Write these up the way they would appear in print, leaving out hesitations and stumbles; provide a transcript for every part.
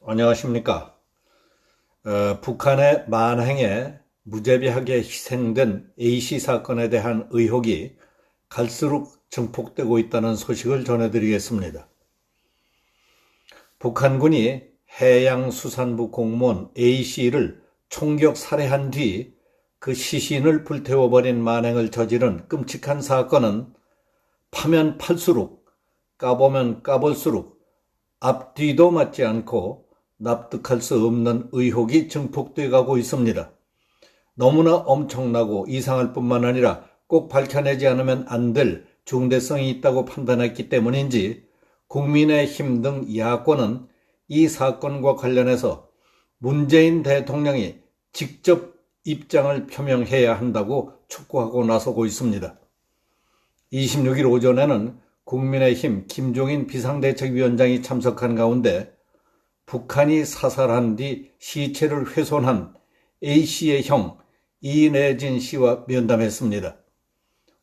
안녕하십니까. 북한의 만행에 무자비하게 희생된 A씨 사건에 대한 의혹이 갈수록 증폭되고 있다는 소식을 전해드리겠습니다. 북한군이 해양수산부 공무원 A씨를 총격 살해한 뒤 그 시신을 불태워버린 만행을 저지른 끔찍한 사건은 파면 팔수록, 까보면 까볼수록 앞뒤도 맞지 않고 납득할 수 없는 의혹이 증폭돼 가고 있습니다. 너무나 엄청나고 이상할 뿐만 아니라 꼭 밝혀내지 않으면 안 될 중대성이 있다고 판단했기 때문인지 국민의힘 등 야권은 이 사건과 관련해서 문재인 대통령이 직접 입장을 표명해야 한다고 촉구하고 나서고 있습니다. 26일 오전에는 국민의힘 김종인 비상대책위원장이 참석한 가운데 북한이 사살한 뒤 시체를 훼손한 A씨의 형 이내진 씨와 면담했습니다.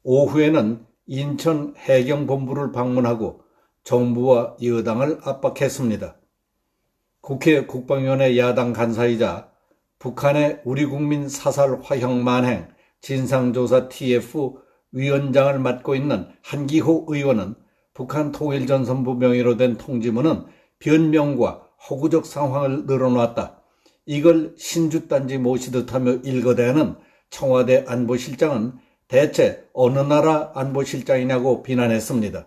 오후에는 인천 해경본부를 방문하고 정부와 여당을 압박했습니다. 국회 국방위원회 야당 간사이자 북한의 우리 국민 사살 화형 만행 진상조사 TF 위원장을 맡고 있는 한기호 의원은 북한 통일전선부 명의로 된 통지문은 변명과 허구적 상황을 늘어놨다. 이걸 신주단지 모시듯하며 읽어대는 청와대 안보실장은 대체 어느 나라 안보실장이냐고 비난했습니다.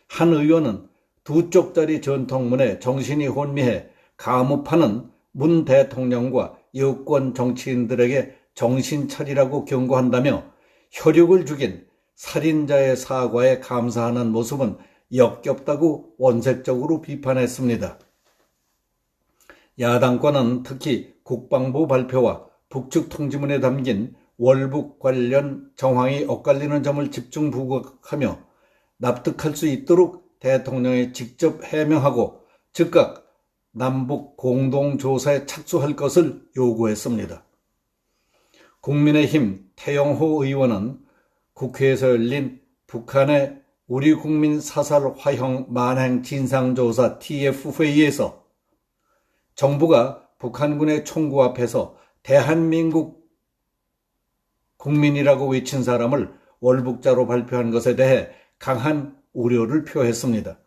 한 의원은 두 쪽짜리 전통문에 정신이 혼미해 가무파는 문 대통령과 여권 정치인들에게 정신 차리라고 경고한다며 혈육을 죽인 살인자의 사과에 감사하는 모습은 역겹다고 원색적으로 비판했습니다. 야당권은 특히 국방부 발표와 북측 통지문에 담긴 월북 관련 정황이 엇갈리는 점을 집중 부각하며 납득할 수 있도록 대통령이 직접 해명하고 즉각 남북 공동조사에 착수할 것을 요구했습니다. 국민의힘 태영호 의원은 국회에서 열린 북한의 우리 국민 사살 화형 만행 진상조사 TF 회의에서 정부가 북한군의 총구 앞에서 대한민국 국민이라고 외친 사람을 월북자로 발표한 것에 대해 강한 우려를 표했습니다.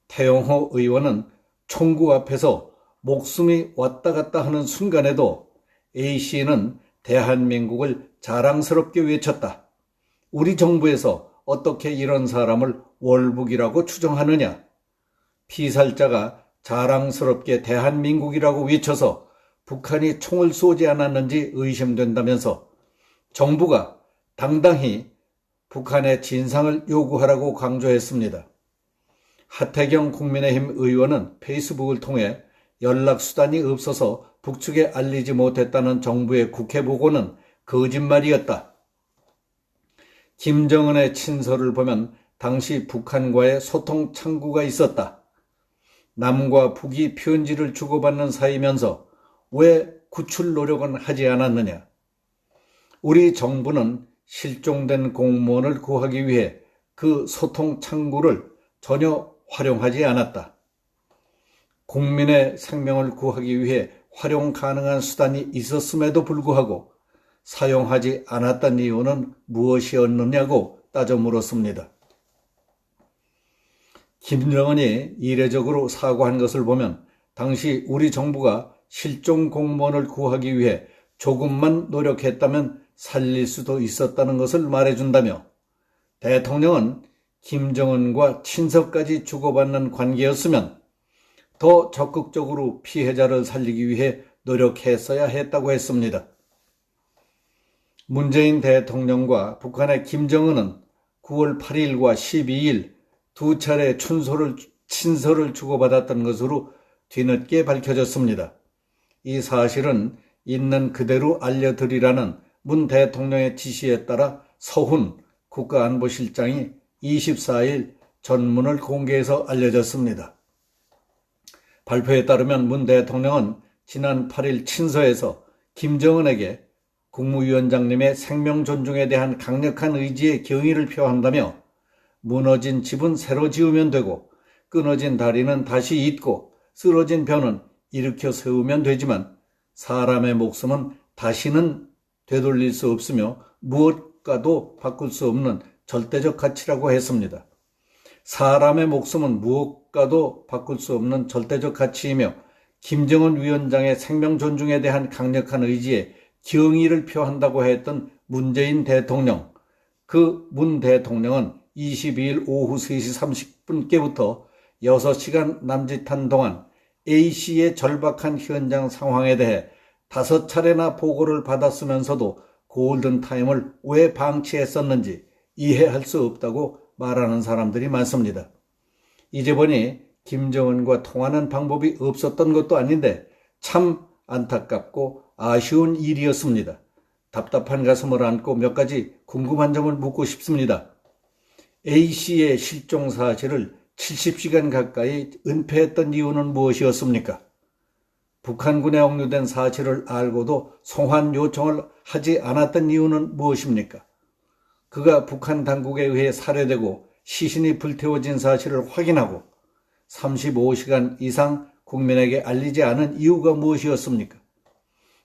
태영호 의원은 총구 앞에서 목숨이 왔다 갔다 하는 순간에도 A씨는 대한민국을 자랑스럽게 외쳤다. 우리 정부에서 어떻게 이런 사람을 월북이라고 추정하느냐? 피살자가 자랑스럽게 대한민국이라고 외쳐서 북한이 총을 쏘지 않았는지 의심된다면서 정부가 당당히 북한의 진상을 요구하라고 강조했습니다. 하태경 국민의힘 의원은 페이스북을 통해 연락수단이 없어서 북측에 알리지 못했다는 정부의 국회 보고는 거짓말이었다. 김정은의 친서를 보면 당시 북한과의 소통 창구가 있었다. 남과 북이 편지를 주고받는 사이면서 왜 구출 노력은 하지 않았느냐. 우리 정부는 실종된 공무원을 구하기 위해 그 소통 창구를 전혀 활용하지 않았다. 국민의 생명을 구하기 위해 활용 가능한 수단이 있었음에도 불구하고 사용하지 않았던 이유는 무엇이었느냐고 따져 물었습니다. 김정은이 이례적으로 사과한 것을 보면 당시 우리 정부가 실종 공무원을 구하기 위해 조금만 노력했다면 살릴 수도 있었다는 것을 말해준다며 대통령은 김정은과 친서까지 주고받는 관계였으면 더 적극적으로 피해자를 살리기 위해 노력했어야 했다고 했습니다. 문재인 대통령과 북한의 김정은은 9월 8일과 12일 두 차례 친서를 주고받았던 것으로 뒤늦게 밝혀졌습니다. 이 사실은 있는 그대로 알려드리라는 문 대통령의 지시에 따라 서훈 국가안보실장이 24일 전문을 공개해서 알려졌습니다. 발표에 따르면 문 대통령은 지난 8일 친서에서 김정은에게 국무위원장님의 생명 존중에 대한 강력한 의지에 경의를 표한다며 무너진 집은 새로 지으면 되고 끊어진 다리는 다시 잇고 쓰러진 변은 일으켜 세우면 되지만 사람의 목숨은 다시는 되돌릴 수 없으며 무엇과도 바꿀 수 없는 절대적 가치라고 했습니다. 사람의 목숨은 무엇과도 바꿀 수 없는 절대적 가치이며 김정은 위원장의 생명 존중에 대한 강력한 의지에 경의를 표한다고 했던 문재인 대통령, 그 문 대통령은 22일 오후 3시 30분께부터 6시간 남짓한 동안 A씨의 절박한 현장 상황에 대해 5차례나 보고를 받았으면서도 골든타임을 왜 방치했었는지 이해할 수 없다고 말하는 사람들이 많습니다. 이제 보니 김정은과 통하는 방법이 없었던 것도 아닌데 참 안타깝고 아쉬운 일이었습니다. 답답한 가슴을 안고 몇 가지 궁금한 점을 묻고 싶습니다. A씨의 실종 사실을 70시간 가까이 은폐했던 이유는 무엇이었습니까? 북한군에 억류된 사실을 알고도 송환 요청을 하지 않았던 이유는 무엇입니까? 그가 북한 당국에 의해 살해되고 시신이 불태워진 사실을 확인하고 35시간 이상 국민에게 알리지 않은 이유가 무엇이었습니까?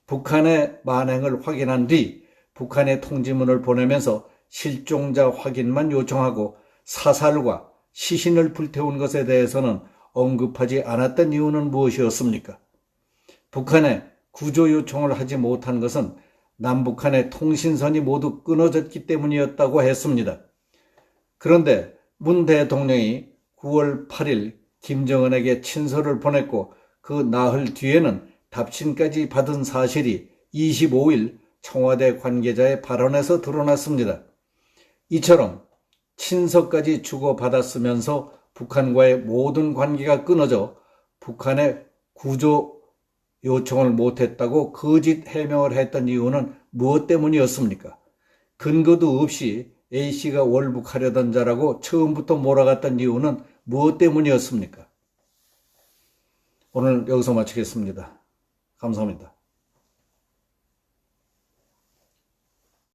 북한의 만행을 확인한 뒤 북한에 통지문을 보내면서 실종자 확인만 요청하고 사살과 시신을 불태운 것에 대해서는 언급하지 않았던 이유는 무엇이었습니까? 북한에 구조 요청을 하지 못한 것은 남북한의 통신선이 모두 끊어졌기 때문이었다고 했습니다. 그런데 문 대통령이 9월 8일 김정은에게 친서를 보냈고 그 나흘 뒤에는 답신까지 받은 사실이 25일 청와대 관계자의 발언에서 드러났습니다. 이처럼 친서까지 주고받았으면서 북한과의 모든 관계가 끊어져 북한의 구조 요청을 못했다고 거짓 해명을 했던 이유는 무엇 때문이었습니까? 근거도 없이 A씨가 월북하려던 자라고 처음부터 몰아갔던 이유는 무엇 때문이었습니까? 오늘 여기서 마치겠습니다. 감사합니다.